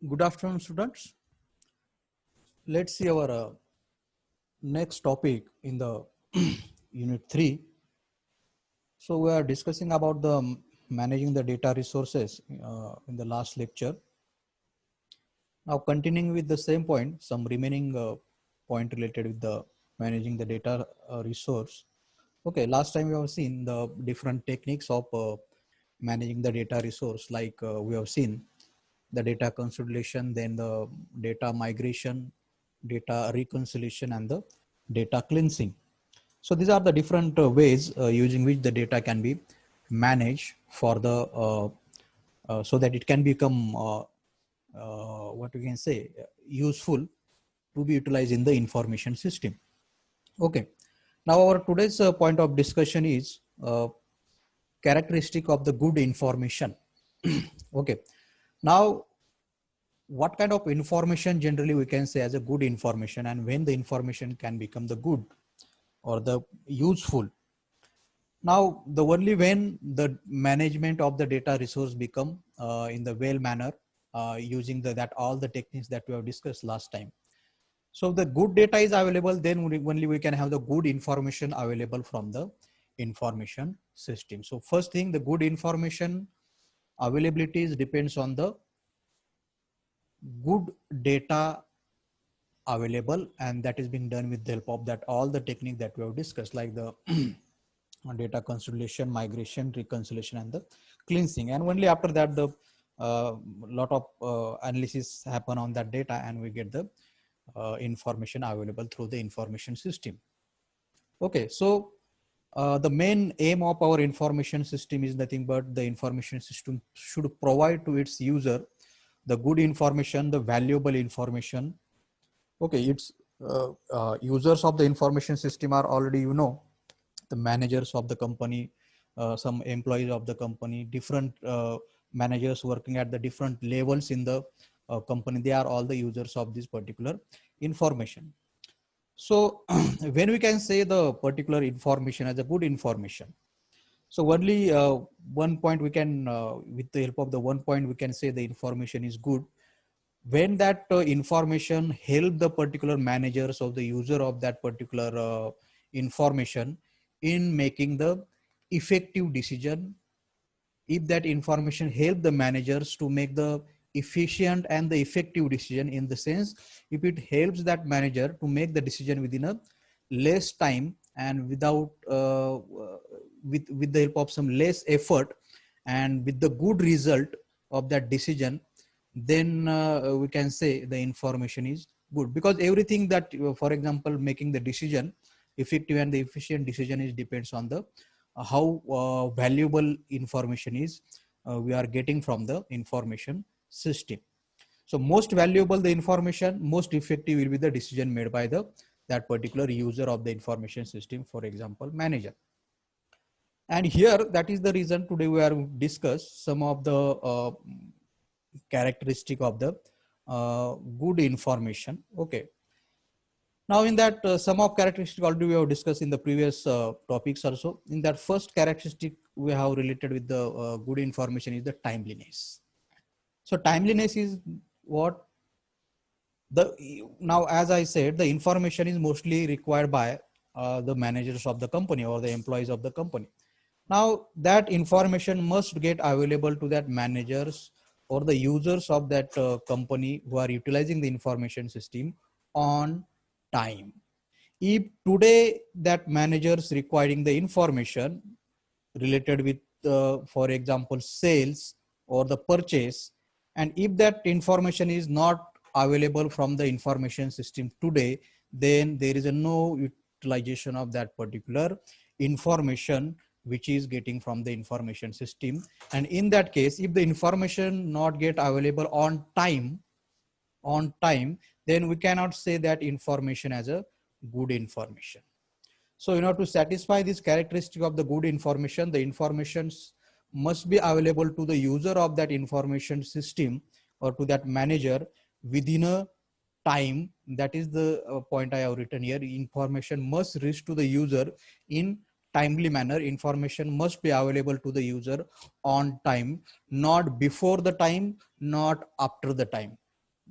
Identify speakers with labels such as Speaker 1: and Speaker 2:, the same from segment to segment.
Speaker 1: Good afternoon, students. Let's see our next topic in the unit 3. So we are discussing about the managing the data resources in the last lecture. Now continuing with the same point, some remaining point related with the managing the data resource. Okay, last time we have seen the different techniques of managing the data resource, like we have seen the data consolidation, then the data migration, data reconciliation, and the data cleansing. So these are the different ways using which the data can be managed for the so that it can become what we can say useful to be utilized in the information system. Okay. Now our today's point of discussion is characteristic of the good information. Okay. Now, what kind of information generally we can say as a good information, and when the information can become the good or the useful? Now, the only when the management of the data resource become in the well manner using that all the techniques that we have discussed last time. So the good data is available, then only we can have the good information available from the information system. So first thing, the good information availability depends on the good data available, and that is being done with the help of that all the technique that we have discussed, like the data consolidation, migration, reconciliation, and the cleansing. And only after that the lot of analysis happen on that data, and we get the information available through the information system. Okay, so the main aim of our information system is nothing but the information system should provide to its user the good information, the valuable information. Okay, it's users of the information system are already, you know, the managers of the company, some employees of the company, different managers working at the different levels in the company. They are all the users of this particular information. So when we can say the particular information as a good information, so only one point we can, with the help of the one point, we can say the information is good when that information help the particular managers of the user of that particular information in making the effective decision. If that information help the managers to make the efficient and the effective decision, in the sense if it helps that manager to make the decision within a less time and without with the help of some less effort and with the good result of that decision, then we can say the information is good. Because everything that for example making the decision effective and the efficient decision is depends on the how valuable information is we are getting from the information system. So most valuable the information, most effective will be the decision made by the that particular user of the information system, for example manager. And here that is the reason today we are discuss some of the characteristic of the good information. Okay, now in that some of characteristic already we have discussed in the previous topics also. In that first characteristic we have related with the good information is the timeliness. So timeliness is what the now, as I said, the information is mostly required by the managers of the company or the employees of the company. Now that information must get available to that managers or the users of that company who are utilizing the information system on time. If today that managers requiring the information related with for example sales or the purchase, and if that information is not available from the information system today, then there is a no utilization of that particular information which is getting from the information system. And in that case, if the information not get available on time, on time, then we cannot say that information as a good information. So in order to satisfy this characteristic of the good information, the informations must be available to the user of that information system or to that manager within a time. That is the point I have written here. Information must reach to the user in timely manner. Information must be available to the user on time, not before the time, not after the time.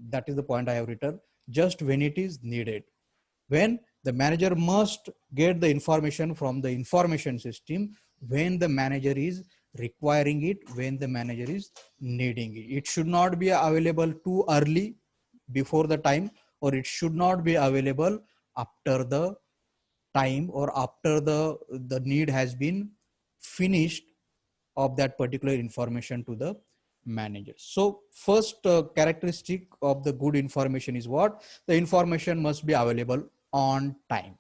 Speaker 1: That is the point I have written. Just when it is needed. When the manager must get the information from the information system when the manager is requiring it, when the manager is needing it. It should not be available too early before the time, or it should not be available after the time or after the need has been finished of that particular information to the manager. So first characteristic of the good information is what? The information must be available on time.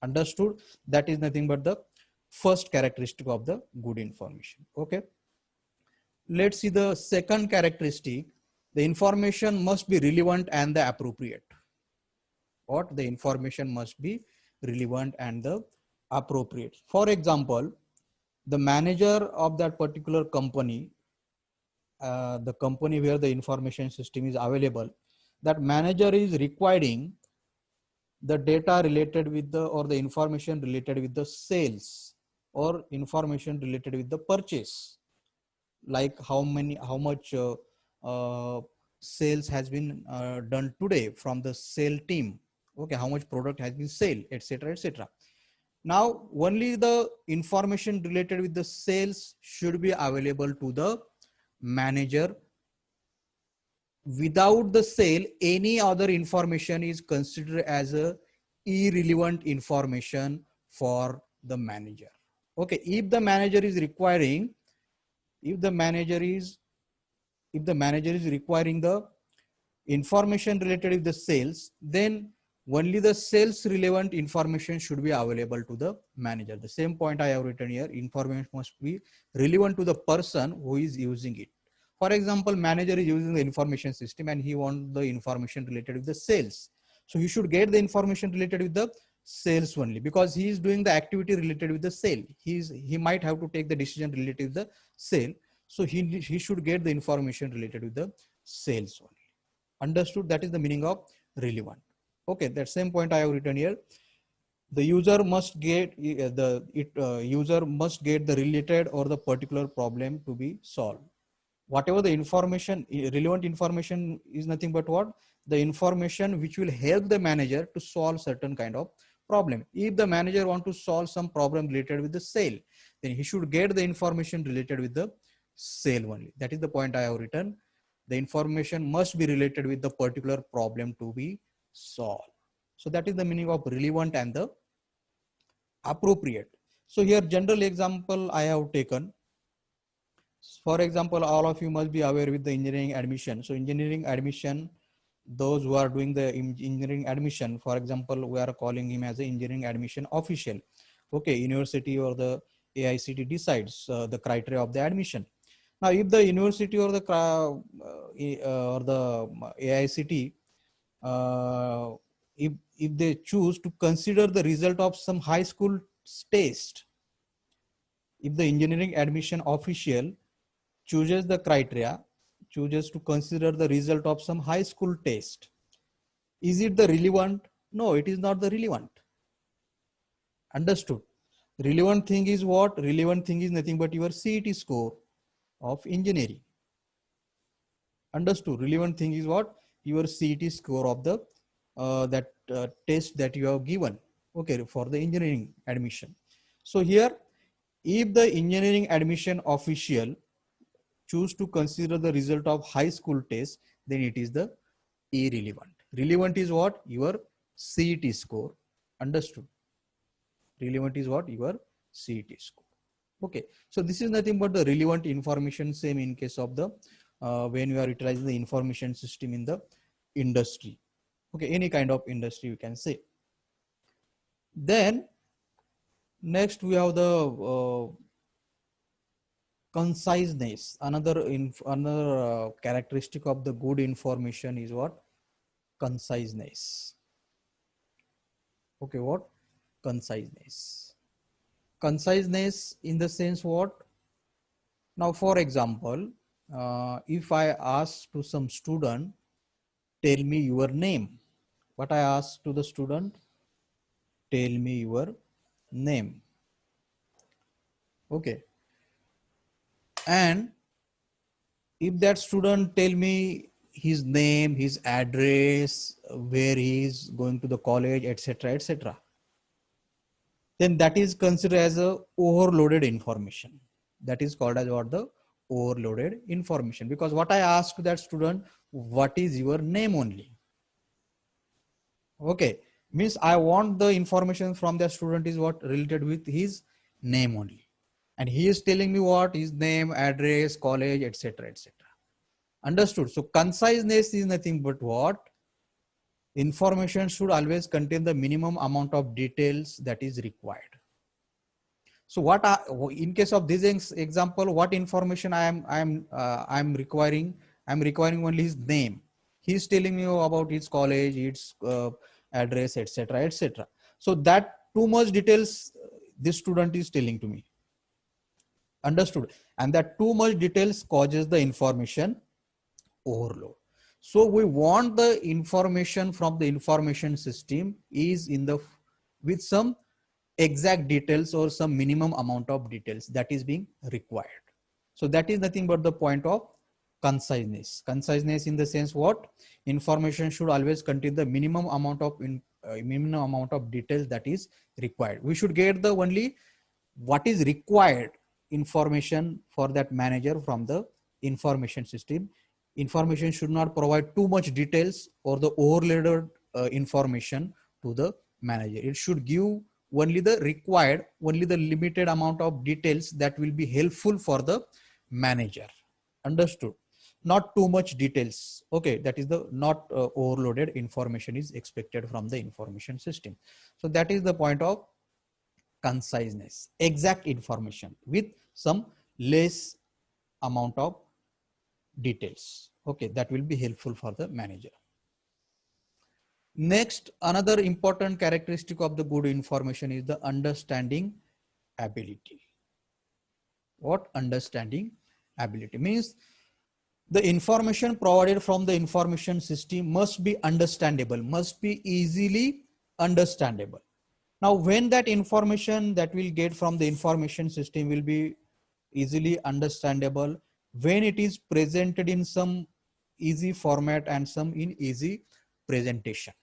Speaker 1: Understood? That is nothing but the first characteristic of the good information. Okay. Let's see the second characteristic. The information must be relevant and the appropriate. What? The information must be relevant and the appropriate. For example, the manager of that particular company, the company where the information system is available, that manager is requiring the data related with the, or the information related with the sales or information related with the purchase, like how much sales has been done today from the sale team. Okay, how much product has been sold, etc., etc. Now only the information related with the sales should be available to the manager. Without the sale, any other information is considered as a irrelevant information for the manager. Okay, if the manager is requiring, if the manager is requiring the information related with the sales, then only the sales relevant information should be available to the manager. The same point I have written here, information must be relevant to the person who is using it. For example, manager is using the information system and he wants the information related with the sales. So he should get the information related with the sales only, because he is doing the activity related with the sale. He might have to take the decision related with the sale. So he should get the information related with the sales only. Understood? That is the meaning of relevant. Okay, that same point I have written here. The user must get user must get the related or the particular problem to be solved. Whatever the information, relevant information is nothing but what? The information which will help the manager to solve certain kind of problem. If the manager want to solve some problem related with the sale, then he should get the information related with the sale only. That is the point I have written. The information must be related with the particular problem to be solved. So that is the meaning of relevant and the appropriate. So here general example I have taken. For example, all of you must be aware with the engineering admission. So engineering admission, those who are doing the engineering admission, for example, we are calling him as an engineering admission official. Okay, university or the AICT decides the criteria of the admission. Now, if the university or the AICT, if they choose to consider the result of some high school test, if the engineering admission official chooses the criteria, chooses to consider the result of some high school test, is it the relevant? No, it is not the relevant. Understood? Relevant thing is what? Relevant thing is nothing but your CET score of engineering. Understood? Relevant thing is what? Your CET score of the test that you have given. Okay, for the engineering admission. So here, if the engineering admission official choose to consider the result of high school test, then it is the irrelevant. Relevant is what? Your CET score. Understood? Relevant is what? Your CET score. Okay. So this is nothing but the relevant information. Same in case of the when you are utilizing the information system in the industry. Okay, any kind of industry you can say. Then next we have the Conciseness. Another characteristic of the good information is what? Conciseness. Okay, what? Conciseness. Conciseness in the sense what? Now, for example, if I ask to some student, tell me your name. What I ask to the student? Tell me your name. Okay. And if that student tell me his name, his address, where he is going to the college, etc., etc., then that is considered as a overloaded information. That is called as what? The overloaded information. Because what I ask to that student, what is your name only? Okay, means I want the information from the student is what? Related with his name only. And he is telling me what? His name, address, college, etc., etc. Understood? So conciseness is nothing but what? Information should always contain the minimum amount of details that is required. So what in case of this example, what information I'm requiring? I'm requiring only his name. He's telling me about his college, its address, etc., etc. So that too much details this student is telling to me. Understood? And that too much details causes the information overload. So we want the information from the information system is in the with some exact details or some minimum amount of details that is being required. So that is nothing but the point of conciseness. Conciseness in the sense what? Information should always contain the minimum amount of details that is required. We should get the only what is required information for that manager from the information system. Information should not provide too much details or the overloaded information to the manager. It should give only the required, only the limited amount of details that will be helpful for the manager. Understood? Not too much details. Okay, that is the not overloaded information is expected from the information system. So that is the point of conciseness, exact information with some less amount of details. Okay, that will be helpful for the manager. Next, another important characteristic of the good information is the understanding ability. What? Understanding ability means the information provided from the information system must be understandable, must be easily understandable. Now, when that information that we'll get from the information system will be easily understandable, when it is presented in some easy format and some in easy presentation.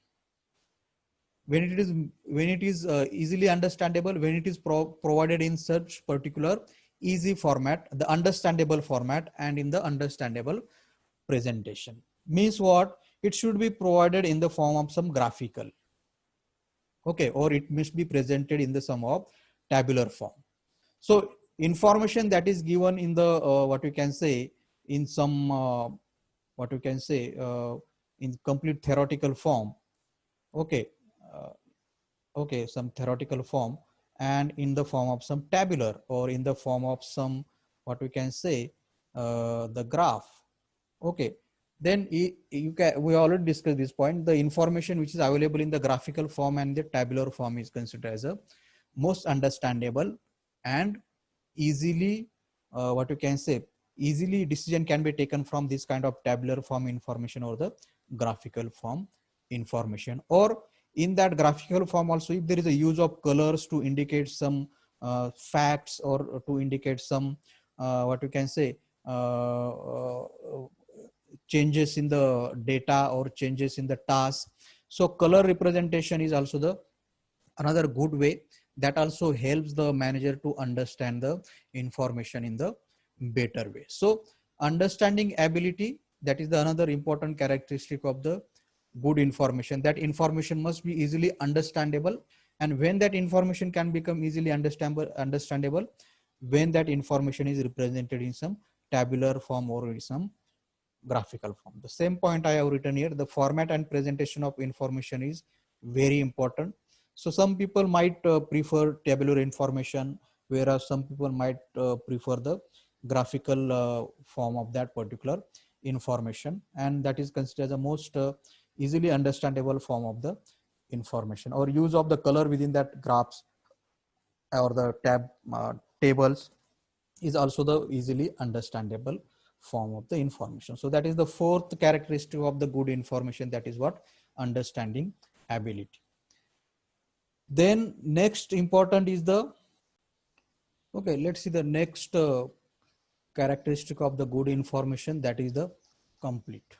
Speaker 1: When it is easily understandable, when it is provided in such particular easy format, the understandable format, and in the understandable presentation. Means what? It should be provided in the form of some graphical. Okay, or it must be presented in the sum of tabular form. So information that is given in the what we can say in some what we can say in complete theoretical form. Okay, okay, some theoretical form, and in the form of some tabular, or in the form of some what we can say the graph. Okay, then you can, we already discussed this point. The information which is available in the graphical form and the tabular form is considered as a most understandable and easily what you can say easily decision can be taken from this kind of tabular form information or the graphical form information. Or in that graphical form also, if there is a use of colors to indicate some facts or to indicate some what you can say changes in the data or changes in the task. So color representation is also the another good way that also helps the manager to understand the information in the better way. So understanding ability, that is the another important characteristic of the good information. That information must be easily understandable, and when that information can become easily understandable when that information is represented in some tabular form or in some graphical form. The same point I have written here, the format and presentation of information is very important. So some people might prefer tabular information, whereas some people might prefer the graphical form of that particular information, and that is considered as the most easily understandable form of the information. Or use of the color within that graphs or the tables is also the easily understandable form of the information. So that is the fourth characteristic of the good information, that is what? Understanding ability. Then next important is the, okay, let's see the next characteristic of the good information, that is the complete.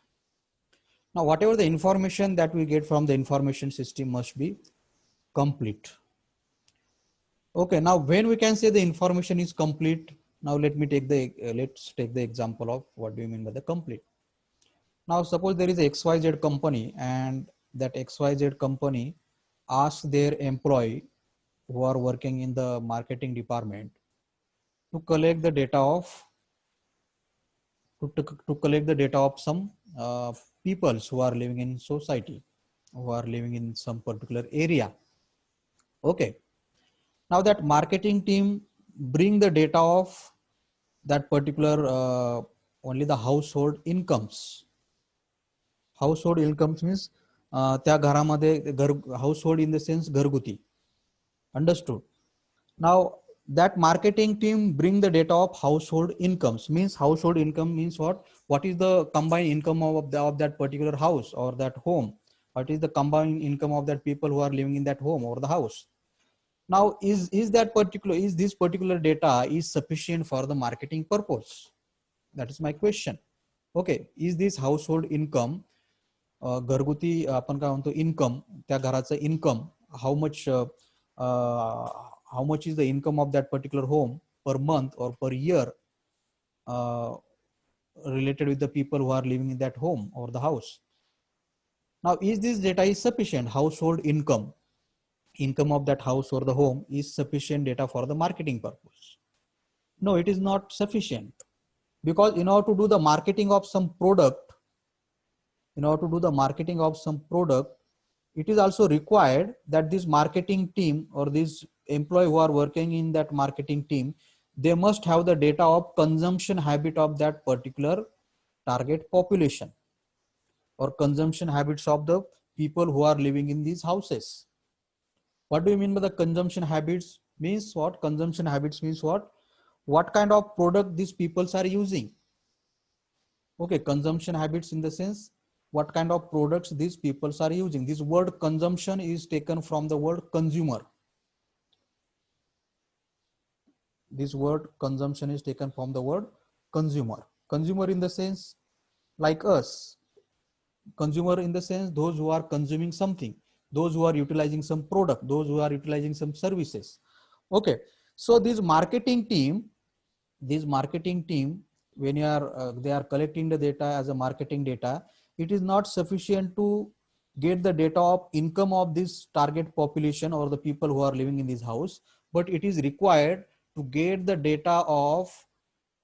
Speaker 1: Now whatever the information that we get from the information system must be complete. Okay, now when we can say the information is complete, now let me take the let's take the example of what do you mean by the complete. Now suppose there is a XYZ company, and that XYZ company asks their employee who are working in the marketing department to collect the data of to collect the data of some people who are living in society, who are living in some particular area. Okay, now that marketing team bring the data of that particular only the household incomes. Household incomes means त्या घरामध्ये household in the sense घरगुती. Understood? Now that marketing team bring the data of household incomes. Means household income means what? What is the combined income of that particular house or that home? What is the combined income of that people who are living in that home or the house? Now is this particular data is sufficient for the marketing purpose? That is my question. Okay, is this household income घरगुती आपण काय म्हणतो income, त्या घराचं income, how much is the income of that particular home per month or per year related with the people who are living in that home or the house? Now is this data is sufficient? Household income of that house or the home is sufficient data for the marketing purpose? No, it is not sufficient, because in order to do the marketing of some product, it is also required that this marketing team or this employee who are working in that marketing team, they must have the data of consumption habit of that particular target population or consumption habits of the people who are living in these houses. What do you mean by the consumption habits? Means what? Consumption habits means what? What kind of product these peoples are using? Okay, consumption habits in the sense what kind of products these peoples are using. This word consumption is taken from the word consumer. This word consumption is taken from the word consumer. Consumer in the sense like us. Consumer in the sense those who are consuming something, those who are utilizing some product, those who are utilizing some services. Okay, so this marketing team, when you are they are collecting the data as a marketing data, it is not sufficient to get the data of income of this target population or the people who are living in this house, but it is required to get the data of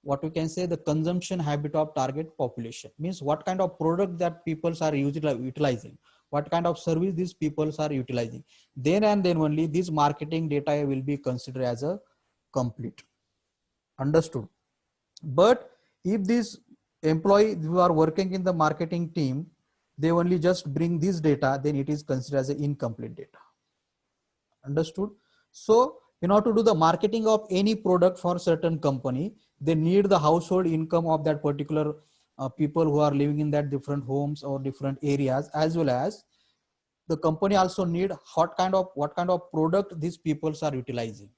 Speaker 1: what we can say the consumption habit of target population. Means what kind of product that people are utilizing, what kind of service these people are utilizing. Then and then only this marketing data will be considered as a complete. Understood? But if these employees who are working in the marketing team, they only just bring this data, then it is considered as an incomplete data. Understood? So in order to do the marketing of any product for a certain company, they need the household income of that particular people who are living in that different homes or different areas, as well as the company also need what kind of product these people are utilizing.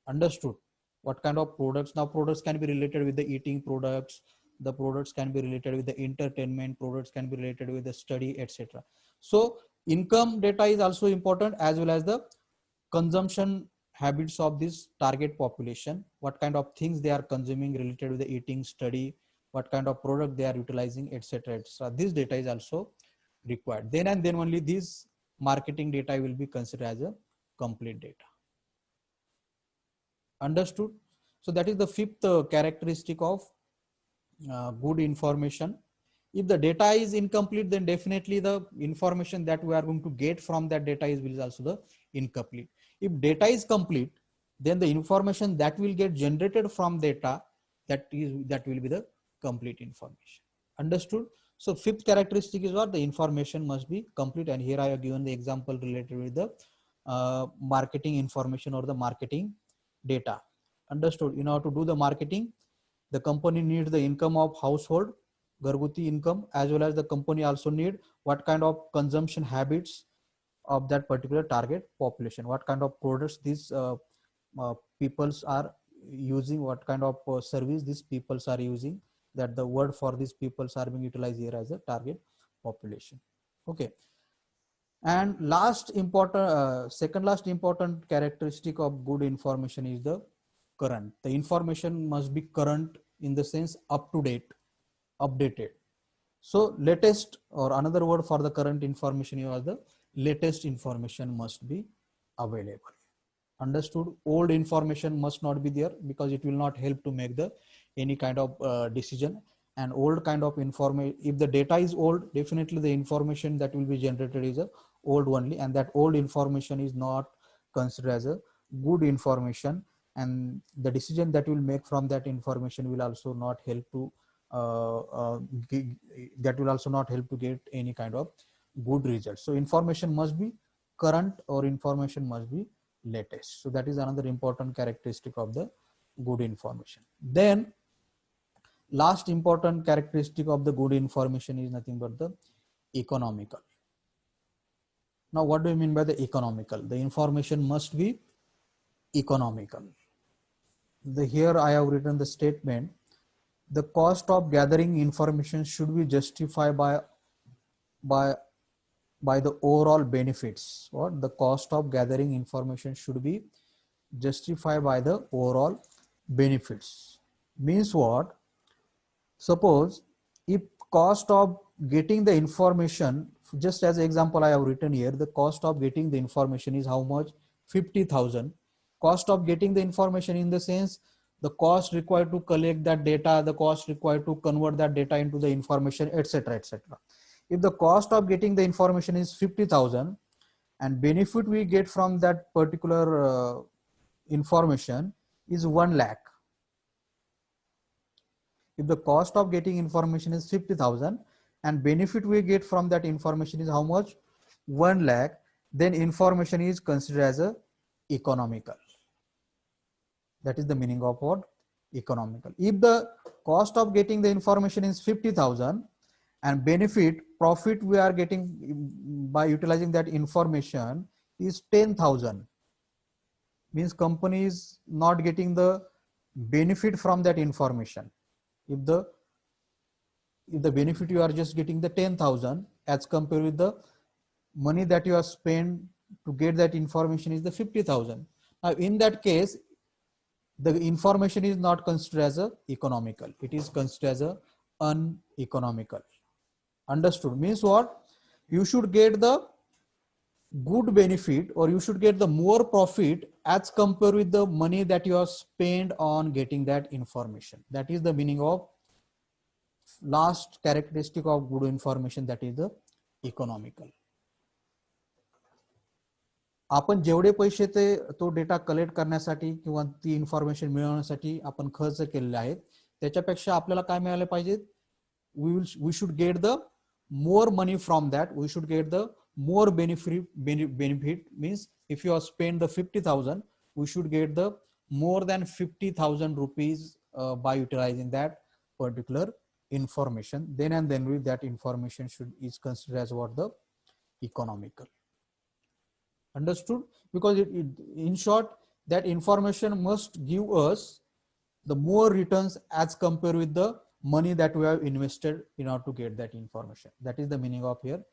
Speaker 1: Understood? What kind of products? Now products can be related with the eating products, the products can be related with the entertainment, products can be related with the study, etc. So income data is also important, as well as the consumption habits of this target population, what kind of things they are consuming related with the eating, study, what kind of product they are utilizing, etc., etc. This data is also required. Then and then only this marketing data will be considered as a complete data. Understood? So that is the fifth characteristic of good information. If the data is incomplete, then definitely the information that we are going to get from that data is also the incomplete. If data is complete, then the information that will get generated from data that will be the complete information. Understood? So fifth characteristic is what? The information must be complete, and here I have given the example related with the marketing information or the marketing data. Understood? In order to do the marketing, the company needs the income of household, Garguti income, as well as the company also need what kind of consumption habits of that particular target population, what kind of products these peoples are using, what kind of service these peoples are using, that the word for these peoples are being utilized here as a target population. Okay. And last important, second last important characteristic of good information is the current. The information must be current in the sense up to date, updated. So latest, or another word for the current information is the latest information must be available. Understood? Old information must not be there, because it will not help to make the any kind of decision. And old kind of information, if the data is old, definitely the information that will be generated is a old only, and that old information is not considered as a good information, and the decision that will make from that information will also not help to that will also not help to get any kind of good results. So information must be current, or information must be latest. So that is another important characteristic of the good information. Then last important characteristic of the good information is nothing but the economical. Now what do you mean by the economical? The information must be economical. Here I have written the statement: the cost of gathering information should be justified by the overall benefits. What? The cost of gathering information should be justified by the overall benefits. Means what? Suppose if cost of getting the information, just as an example I have written here, the cost of getting the information is how much? 50,000. Cost of getting the information in the sense, the cost required to collect that data, the cost required to convert that data into the information, etc., etc. If the cost of getting the information is 50,000 and benefit we get from that particular information is 1 lakh. If the cost of getting information is 50,000 and benefit we get from that information is how much? 1 lakh, then information is considered as a economical. That is the meaning of what? Economical. If the cost of getting the information is 50,000 and profit we are getting by utilizing that information is 10,000, means company is not getting the benefit from that information. If the benefit you are just getting the 10,000 as compared with the money that you have spent to get that information is the 50,000. Now in that case, the information is not considered as a economical. It is considered as a uneconomical. Understood? Means what? You should get the good benefit, or you should get the more profit as compared with the money that you have spent on getting that information. That is the meaning of last characteristic of good information, that is the economical. आपण जेवढे पैसे तो data collect करण्यासाठी किंवा ती information मिळवण्यासाठी आपण खर्च केलेले आहेत, त्याच्यापेक्षा आपल्याला काय मिळाले पाहिजे? We should get the more money from that. We should get the more benefit. Means if you have spent the 50,000, we should get the more than 50,000 rupees by utilizing that particular information. Then and then with that information is considered as what? The economical. Understood? Because in short, that information must give us the more returns as compared with the money that we have invested in order to get that information. That is the meaning of here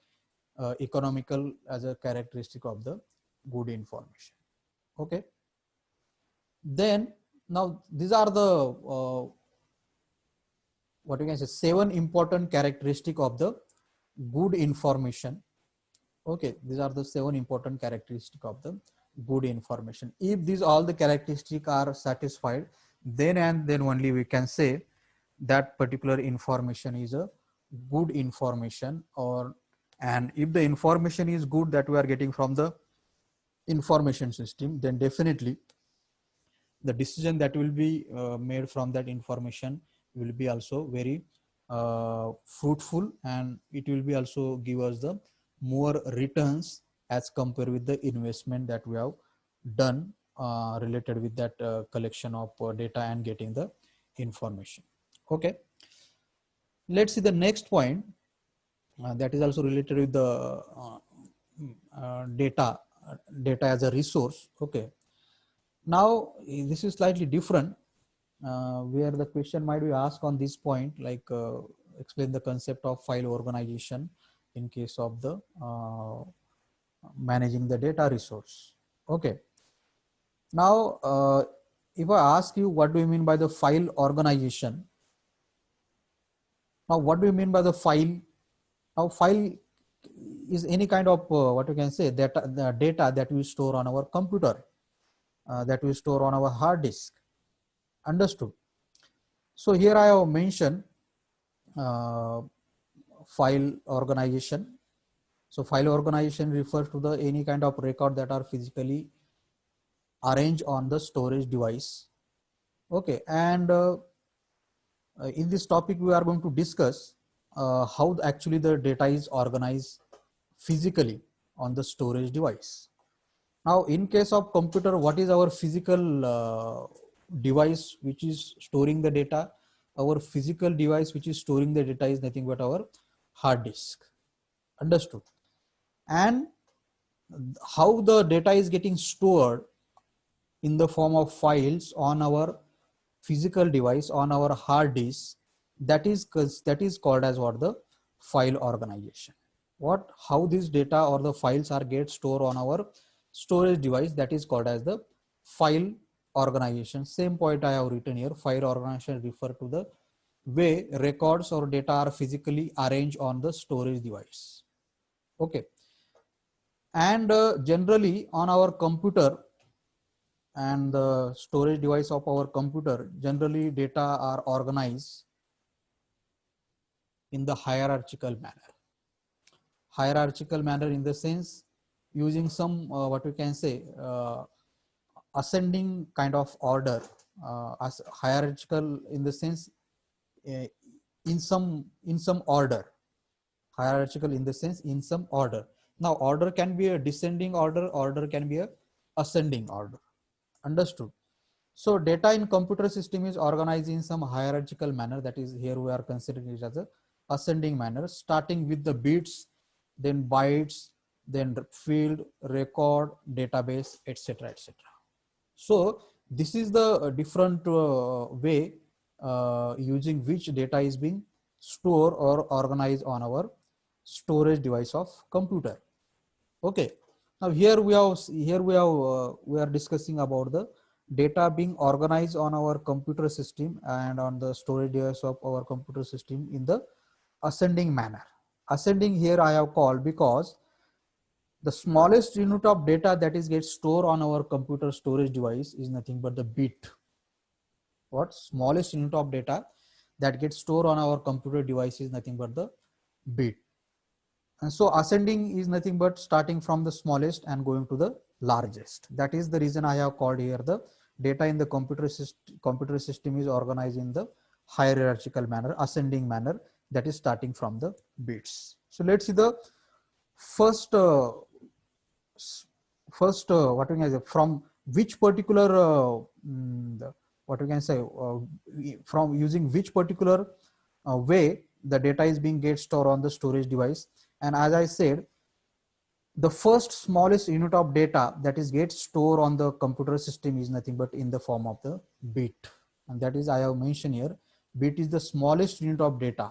Speaker 1: economical as a characteristic of the good information. Okay. Then now these are the what you can say 7 important characteristic of the good information. Okay, these are the 7 important characteristics of the good information. If these all the characteristics are satisfied, then and then only we can say that particular information is a good information. And if the information is good that we are getting from the information system, then definitely the decision that will be made from that information will be also very fruitful, and it will be also give us the more returns as compared with the investment that we have done related with that collection of data and getting the information. Okay, let's see the next point that is also related with the data as a resource. Okay, now this is slightly different, where the question might be asked on this point, like explain the concept of file organization in case of the managing the data resource. Okay, now if I ask you what do you mean by the file organization, now what do you mean by the file? Now file is any kind of what you can say that the data that we store on our computer, that we store on our hard disk. Understood? So here I have mentioned file organization. So file organization refers to the any kind of record that are physically arranged on the storage device. Okay, and in this topic we are going to discuss how actually the data is organized physically on the storage device. Now in case of computer, what is our physical device which is storing the data? Our physical device which is storing the data is nothing but our hard disk. Understood? And how the data is getting stored in the form of files on our physical device, on our hard disk, that is called as what? The file organization. What? How this data or the files are get stored on our storage device, that is called as the file organization. Same point I have written here. File organization refer to the way records or data are physically arranged on the storage device. Okay, and generally on our computer and the storage device of our computer, generally data are organized in the hierarchical manner. Hierarchical manner in the sense using some what we can say ascending kind of order, as hierarchical in the sense uh, in some order. Hierarchical in the sense in some order. Now order can be a descending order, order can be a ascending order. Understood? So data in computer system is organized in some hierarchical manner, that is here we are considering it as a ascending manner, starting with the bits, then bytes, then field, record, database, etc., etc. So this is the different way using which data is being stored or organized on our storage device of computer. Okay, now here we are discussing about the data being organized on our computer system and on the storage device of our computer system in the ascending manner. Ascending here I have called because the smallest unit of data that is get stored on our computer storage device is nothing but the bit. What? Smallest unit of data that gets stored on our computer device is nothing but the bit. And so ascending is nothing but starting from the smallest and going to the largest. That is the reason I have called here the data in the computer system is organized in the hierarchical manner, ascending manner, that is starting from the bits. So let's see the first what we can say, from which particular what we can say from using which particular way the data is being get stored on the storage device. And as I said, the first smallest unit of data that is get stored on the computer system is nothing but in the form of the bit, and that is I have mentioned here, bit is the smallest unit of data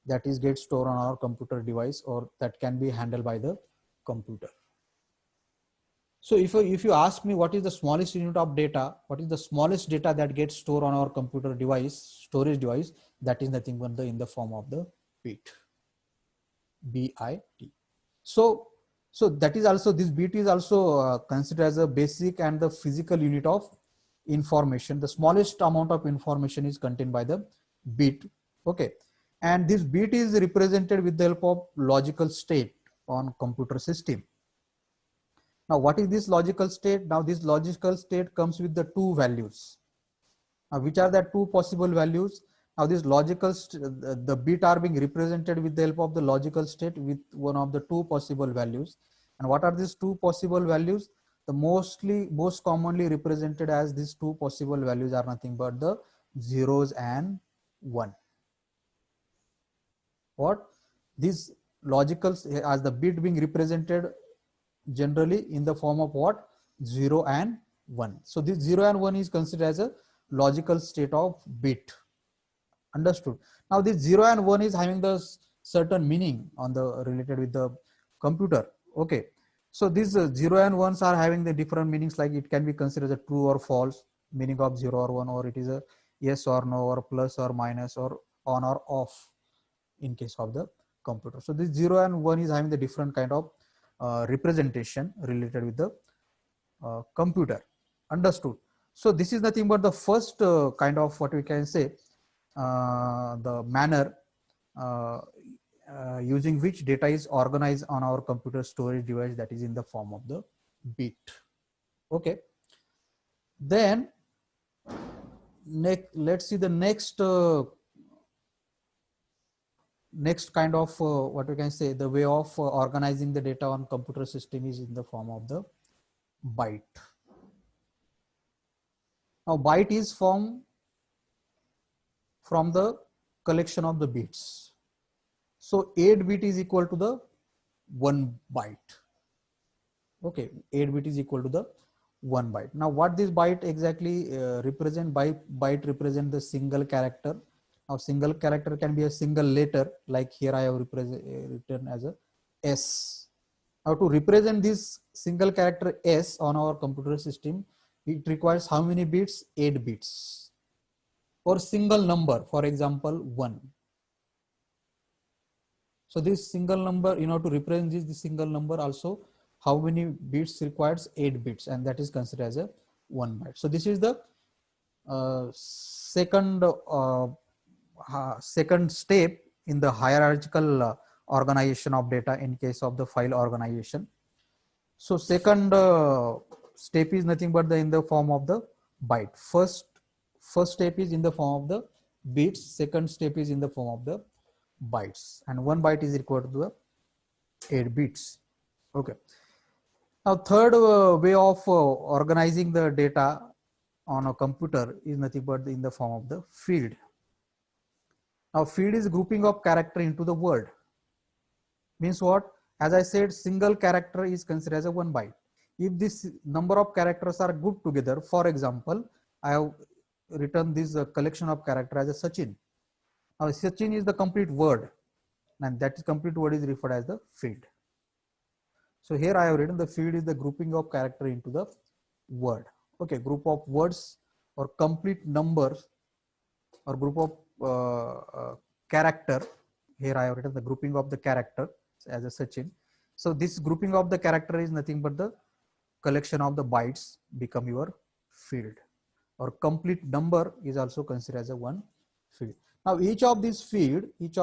Speaker 1: that is get stored on our computer device or that can be handled by the computer. So if you ask me what is the smallest unit of data, what is the smallest data that gets stored on our computer device, storage device, that is nothing but in the form of the bit, B-I-T. So that is also, this bit is also considered as a basic and the physical unit of information. The smallest amount of information is contained by the bit. Okay, and this bit is represented with the help of logical state on computer system. Now, what is this logical state? Now, this logical state comes with the two values. Now, which are the two possible values? Now, this logical, the bit are being represented with the help of the logical state with one of the two possible values. And what are these two possible values? The most commonly represented as these two possible values are nothing but the zeros and one. What? These logicals as the bit being represented generally in the form of what? 0 and 1. So this 0 and 1 is considered as a logical state of bit. Understood? Now this 0 and 1 is having the certain meaning on the related with the computer. Okay. So these 0 and 1s are having the different meanings, like it can be considered as a true or false meaning of 0 or 1, or it is a yes or no, or plus or minus, or on or off in case of the computer. So this 0 and 1 is having the different kind of representation related with the computer. Understood? So this is nothing but the first kind of what we can say the manner using which data is organized on our computer storage device, that is in the form of the bit. Okay. Then let's see the next kind of what we can say the way of organizing the data on computer system is in the form of the byte. Now byte is formed from the collection of the bits. So 8 bit is equal to the 1 byte. Okay, 8 bit is equal to the 1 byte. Now what this byte exactly represent? Byte represent the single character. Now single character can be a single letter, like here I have written as a S. Now to represent this single character S on our computer system, it requires how many bits? 8 bits. For single number, for example, 1. So this single number, in order to represent this single number also, how many bits requires? 8 bits, and that is considered as a 1 byte. So this is the second step in the hierarchical organization of data in case of the file organization. So second step is nothing but in the form of the byte. First step is in the form of the bits. Second step is in the form of the bytes, and 1 byte is equal to the 8 bits. Okay. Now third way of organizing the data on a computer is nothing but in the form of the field. Now field is grouping of character into the word. Means what? As I said, single character is considered as a 1 byte. If this number of characters are grouped together, for example, I have written this collection of character as a Sachin. Now Sachin is the complete word, and that is complete word is referred as the field. So here I have written the field is the grouping of character into the word. Okay, group of words or complete numbers or group of character. Here I have written the grouping of the character as a Sachin. So this grouping of the character is nothing but the collection of the bytes become your field, or complete number is also considered as a one field. Now each of these field is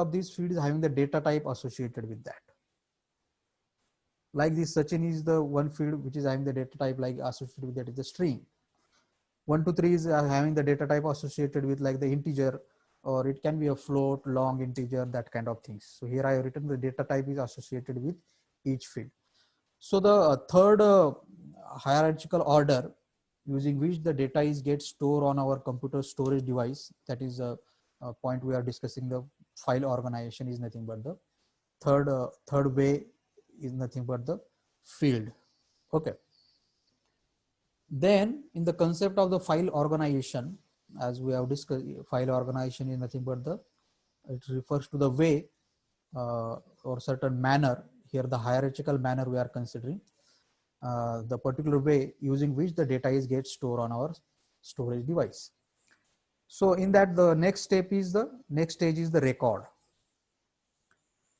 Speaker 1: having the data type associated with that. Like this Sachin is the one field which is having the data type like associated with that is the string. 1 to 3 is having the data type associated with like the integer, or it can be a float, long integer, that kind of things. So here I have written the data type is associated with each field. So the third hierarchical order using which the data is get stored on our computer storage device, that is a point we are discussing the file organization, is nothing but the third way is nothing but the field. Okay. Then in the concept of the file organization, as we have discussed, file organization is nothing but it refers to the way or certain manner. Here the hierarchical manner we are considering, the particular way using which the data is get stored on our storage device. So in that the next stage is the record.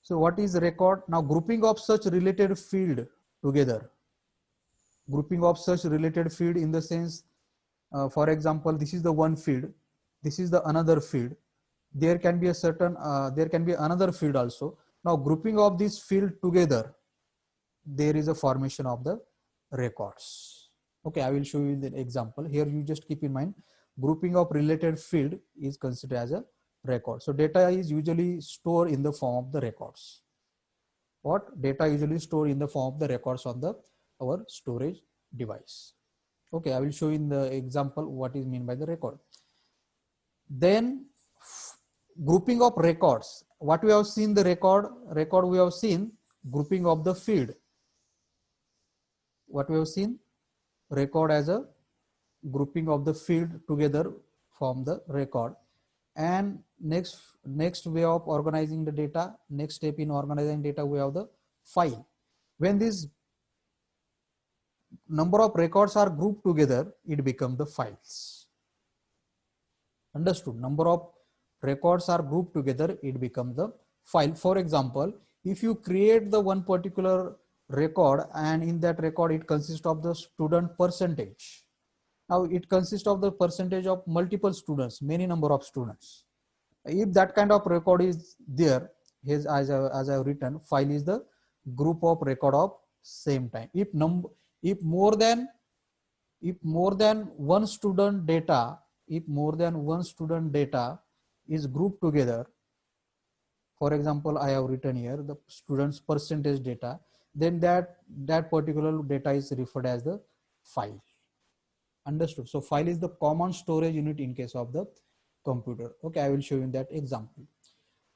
Speaker 1: So what is record? Now grouping of such related field together. Grouping of such related field in the sense, for example, this is the one field, this is the another field. There can be a certain, there can be another field also. Now grouping of this field together, there is a formation of the records. Okay, I will show you the example. Here you just keep in mind, grouping of related field is considered as a record. So data is usually stored in the form of the records. What? Data usually stored in the form of the records on the our storage device. Okay, I will show you in the example what is meant by the record. Then grouping of records. What we have seen the record we have seen grouping of the field. What we have seen, record as a grouping of the field together from the record. And next way of organizing the data, next step in organizing data, we have the file. When this number of records are grouped together, it becomes the files. Understood? Number of records are grouped together, it becomes the file. For example, if you create the one particular record, and in that record it consists of the student percentage. Now it consists of the percentage of multiple students, many number of students. If that kind of record is there, as I have written, file is the group of record of same time. If more than one student data, is grouped together, for example, I have written here the students percentage data, then that particular data is referred as the file. Understood? So file is the common storage unit in case of the computer. Okay, I will show you in that example.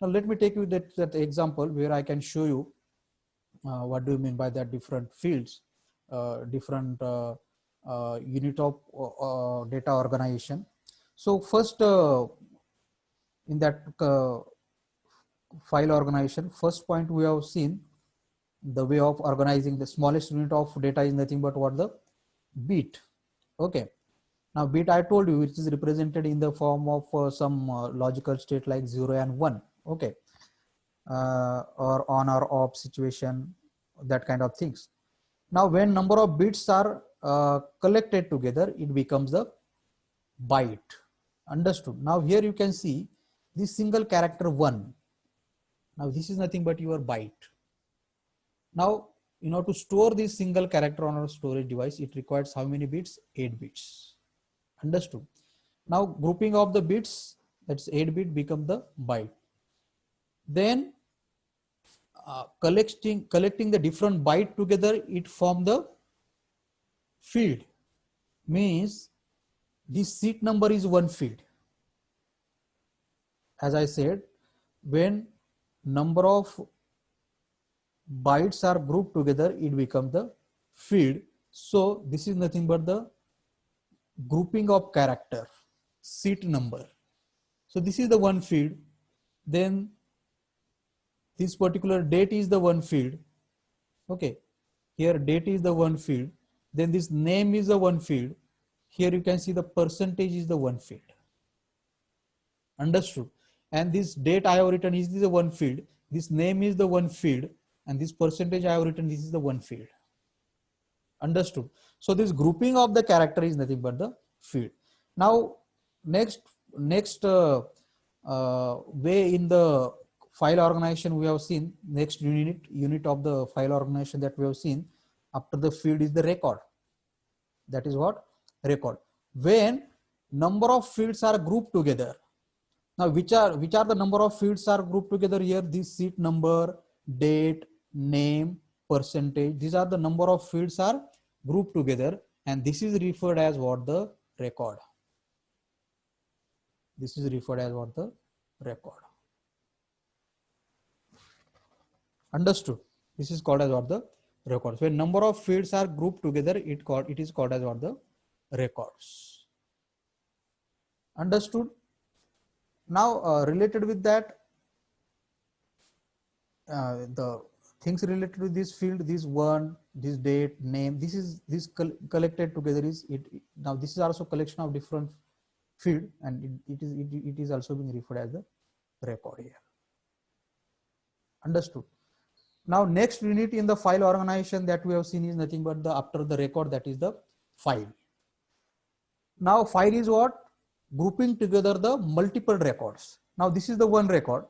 Speaker 1: Now let me take you that example where I can show you what do you mean by that different fields, different unit of data organization. So first in that file organization, first point we have seen the way of organizing the smallest unit of data is nothing but what? The bit. Okay. Now bit I told you, which is represented in the form of some logical state like 0 and 1. Okay. Or on or off situation, that kind of things. Now when number of bits are collected together, it becomes the byte. Understood? Now here you can see this single character 1. Now this is nothing but your byte. Now in order to store this single character on our storage device, it requires how many bits? 8 bits. Understood? Now grouping of the bits, that's 8 bit, become the byte. Then collecting the different byte together, it form the field. Means this seat number is one field. As I said, when number of bytes are grouped together, it becomes the field. So this is nothing but the grouping of character, seat number. So this is the one field. Then this particular date is the one field. Okay, here date is the one field. Then this name is the one field. Here you can see the percentage is the one field. Understood? And this date I have written is the one field. This name is the one field, and this percentage I have written, this is the one field. Understood? So this grouping of the character is nothing but the field. Now next way in the file organization we have seen, next unit of the file organization that we have seen after the field is the record. That is what? Record. When number of fields are grouped together. Now which are the number of fields are grouped together here? This seat number, date, name, percentage. These are the number of fields are grouped together, and this is referred as what? The record. This is referred as what? The record. Understood? This is called as what? The records. When number of fields are grouped together, it is called as what? The records. Understood? Now related with that, the things related to this field, this one, this date, name, this collected together is it. Now this is also collection of different field, and it is also being referred as the record here. Understood? Now next unit in the file organization that we have seen is nothing but the after the record, that is the file. Now file is what? Grouping together the multiple records. Now this is the one record.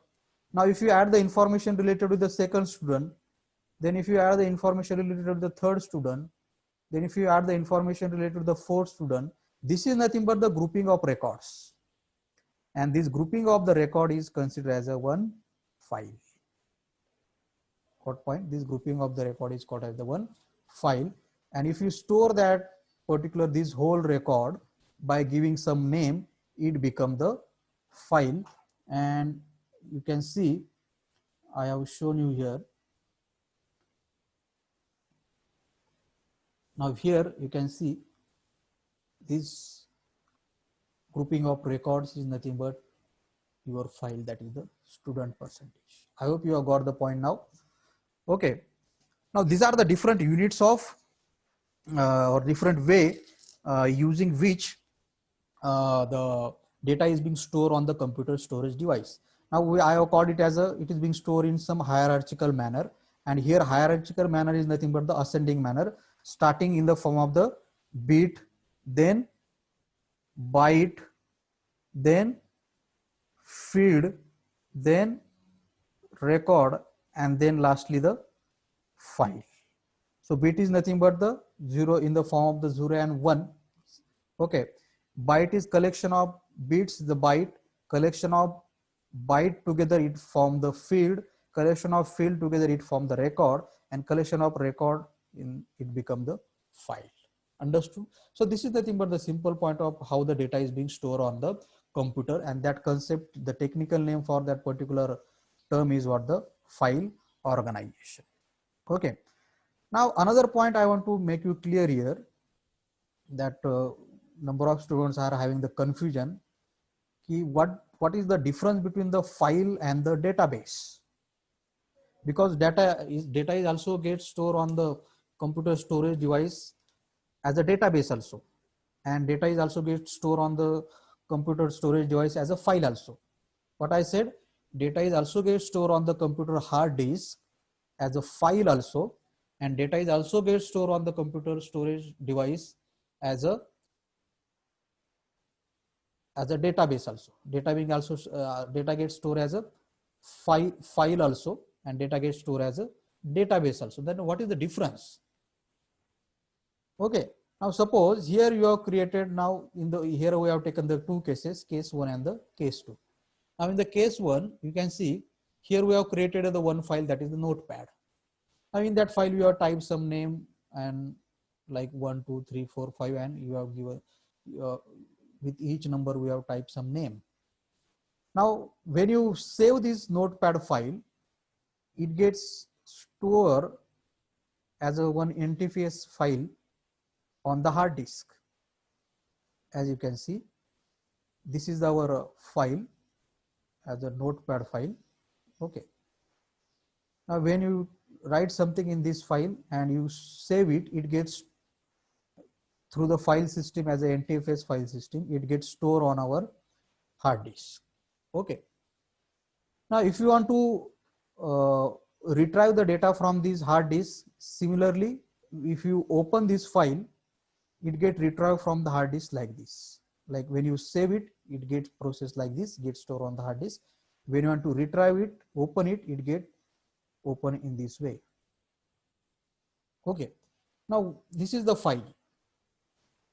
Speaker 1: Now if you add the information related to the second student, then if you add the information related to the third student, Then if you add the information related to the fourth student, this is nothing but the grouping of records. And this grouping of the record is considered as a one file. What point? This grouping of the record is called as the one file. And if you store that particular, this whole record by giving some name, it becomes the file. And you can see, I have shown you here. Now here you can see this grouping of records is nothing but your file, that is the student percentage. I hope you have got the point now. Okay. Now these are the different units of or different way using which the data is being stored on the computer storage device. Now I have called it as it is being stored in some hierarchical manner, and here hierarchical manner is nothing but the ascending manner, starting in the form of the bit, then byte, then field, then record, and then lastly the file. So bit is nothing but the 0 in the form of the 0 and 1. Okay. Byte is collection of bits, the byte, collection of byte together it form the field, collection of field together it form the record, and collection of record in it become the file. Understood? So this is nothing but the simple point of how the data is being stored on the computer, and that concept, the technical name for that particular term is what? The file organization. Okay. Now another point I want to make you clear here, that number of students are having the confusion. What is the difference between the file and the database? Because data is also gets stored on the computer storage device as a database also, and data is also gets stored on the computer storage device as a file also. What I said, data is also gets stored on the computer hard disk as a file also, and data is also gets stored on the computer storage device as a database also. Data being also data gets stored as a file also, and data gets stored as a database also. Then what is the difference? Okay. Now suppose here you have created, now in the here we have taken the two cases, case 1 and the case 2. Now in the case 1, you can see here we have created the one file, that is the notepad. Now in that file you have typed some name and like 1, 2, 3, 4, 5, and you have given with each number we have typed some name. Now when you save this notepad file, it gets stored as a one NTFS file on the hard disk. As you can see, this is our file as a notepad file. Okay. Now when you write something in this file and you save it, it gets through the file system as a NTFS file system, it gets stored on our hard disk. Okay. Now if you want to retrieve the data from this hard disk, similarly, if you open this file, it gets retrieved from the hard disk like this. Like when you save it, it gets processed like this, gets stored on the hard disk. When you want to retrieve it, open it, it gets open in this way. Okay. Now this is the file.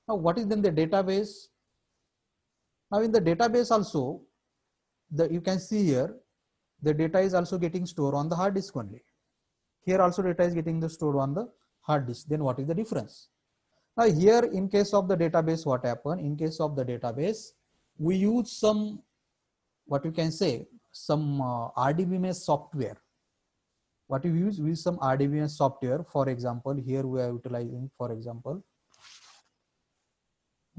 Speaker 1: Now what is then the database? Now in the database also, you can see here, the data is also getting stored on the hard disk only. Here also data is getting stored on the hard disk. Then what is the difference? Now here in case of the database, what happened? In case of the database, we use some, what you can say, some RDBMS software. What we use some RDBMS software. For example, here we are utilizing, for example,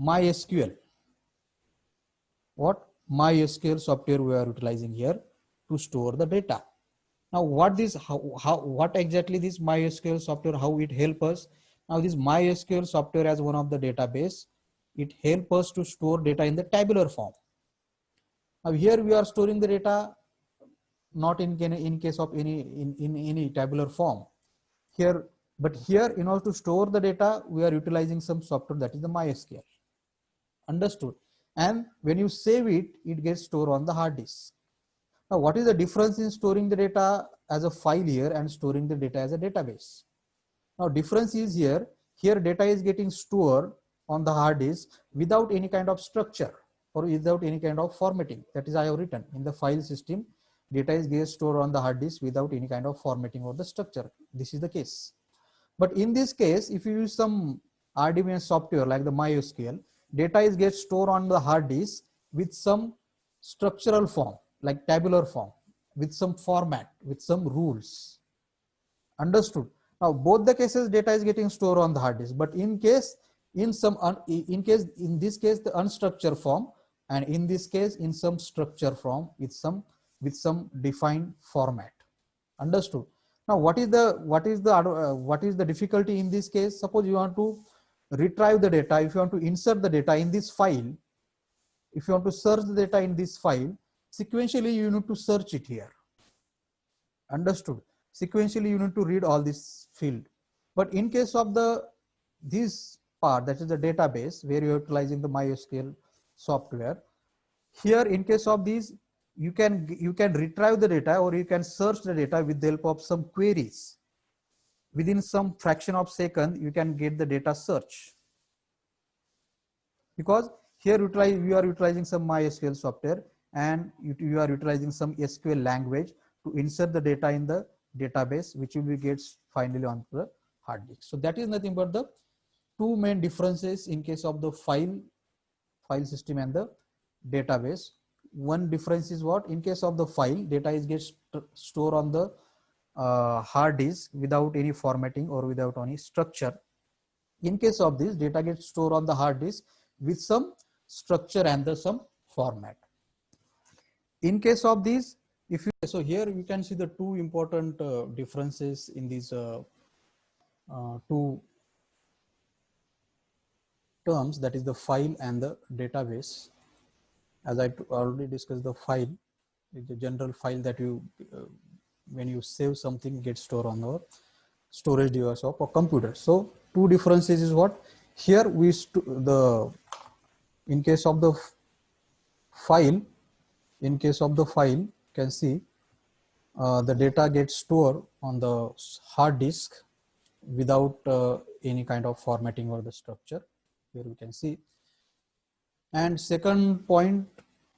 Speaker 1: MySQL. What? MySQL software we are utilizing here to store the data. Now what what exactly this MySQL software, how it help us? Now this MySQL software as one of the database, it help us to store data in the tabular form. Now here we are storing the data not in case of any tabular form here, but here in order to store the data, we are utilizing some software, that is the MySQL. Understood? And when you save it, it gets stored on the hard disk. Now what is the difference in storing the data as a file here and storing the data as a database? Now difference is here here data is getting stored on the hard disk without any kind of structure or without any kind of formatting. That is I have written in the file system, data is getting stored on the hard disk without any kind of formatting or the structure. This is the case. But in this case, if you use some RDBMS software like the MySQL, data is get stored on the hard disk with some structural form, like tabular form, with some format, with some rules. Understood? Now, both the cases data is getting stored on the hard disk, but in this case, the unstructured form, and in this case, in some structure form with some defined format. Understood? Now, what is the difficulty in this case? Suppose you want to retrieve the data, if you want to insert the data in this file, if you want to search the data in this file, sequentially you need to search it here. Understood? Sequentially you need to read all this field. But in case of this part, that is the database where you're utilizing the MySQL software, here in case of these, you can retrieve the data or you can search the data with the help of some queries. Within some fraction of second, you can get the data search. Because here you are utilizing some MySQL software and you are utilizing some SQL language to insert the data in the database, which will be gets finally onto the hard disk. So that is nothing but the two main differences in case of the file system and the database. One difference is what? In case of the file, data is gets stored on the hard disk without any formatting or without any structure. In case of this, data gets stored on the hard disk with some structure and some format. In case of these, so here you can see the two important differences in these two terms, that is the file and the database. As I already discussed, the file is the general file that you when you save something gets stored on the storage device of a computer. So two differences is what? Here in case of the file, you can see the data gets stored on the hard disk without any kind of formatting or the structure. Here we can see. And second point,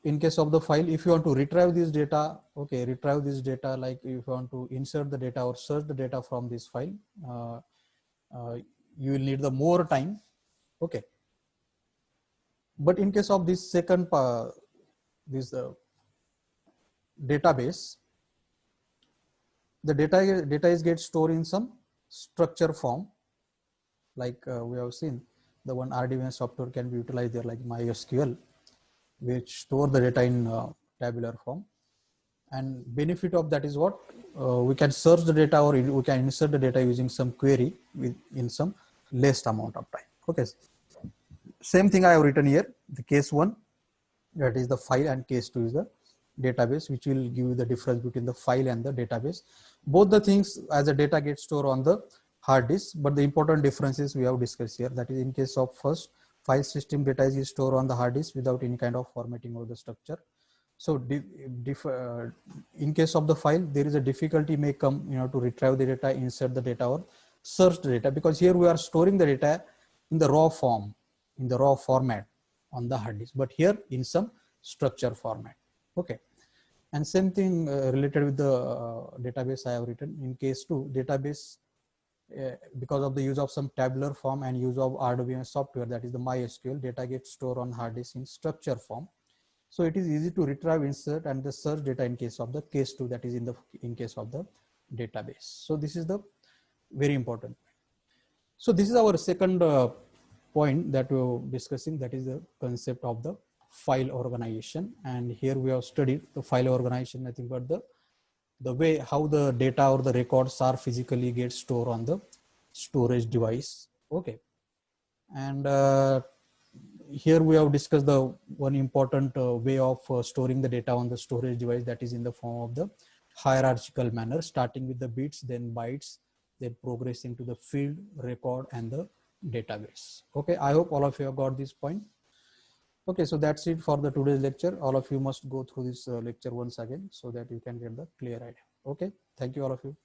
Speaker 1: in case of the file, if you want to retrieve this data, like if you want to insert the data or search the data from this file, you will need the more time. Okay. But in case of this second database, the data is get stored in some structure form, like we have seen the one RDBMS software can be utilized there, like MySQL, which store the data in tabular form. And benefit of that is what? We can search the data or we can insert the data using some query in some less amount of time. Okay. Same thing I have written here, the case one, that is the file, and case two is the database, which will give you the difference between the file and the database. Both the things as the data gets stored on the hard disk, but the important differences we have discussed here. That is, in case of first, file system data is stored on the hard disk without any kind of formatting or the structure. So in case of the file, there is a difficulty may come, to retrieve the data, insert the data or search the data, because here we are storing the data in the raw form, in the raw format on the hard disk, but here in some structure format. Okay. And same thing related with the database I have written. In case two, database, because of the use of some tabular form and use of RDBMS software, that is the MySQL, data gets stored on hard disk in structure form. So it is easy to retrieve, insert, and the search data in case of the case two, that is in case of the database. So this is the very important. So this is our second point that we are discussing, that is the concept of the file organization. And here we have studied the file organization, nothing but the way how the data or the records are physically get stored on the storage device. Okay. And here we have discussed the one important way of storing the data on the storage device, that is in the form of the hierarchical manner, starting with the bits, then bytes, then progressing to the field, record, and the database. Okay, I hope all of you have got this point. Okay, so that's it for the today's lecture. All of you must go through this lecture once again so that you can get the clear idea. Okay, thank you all of you.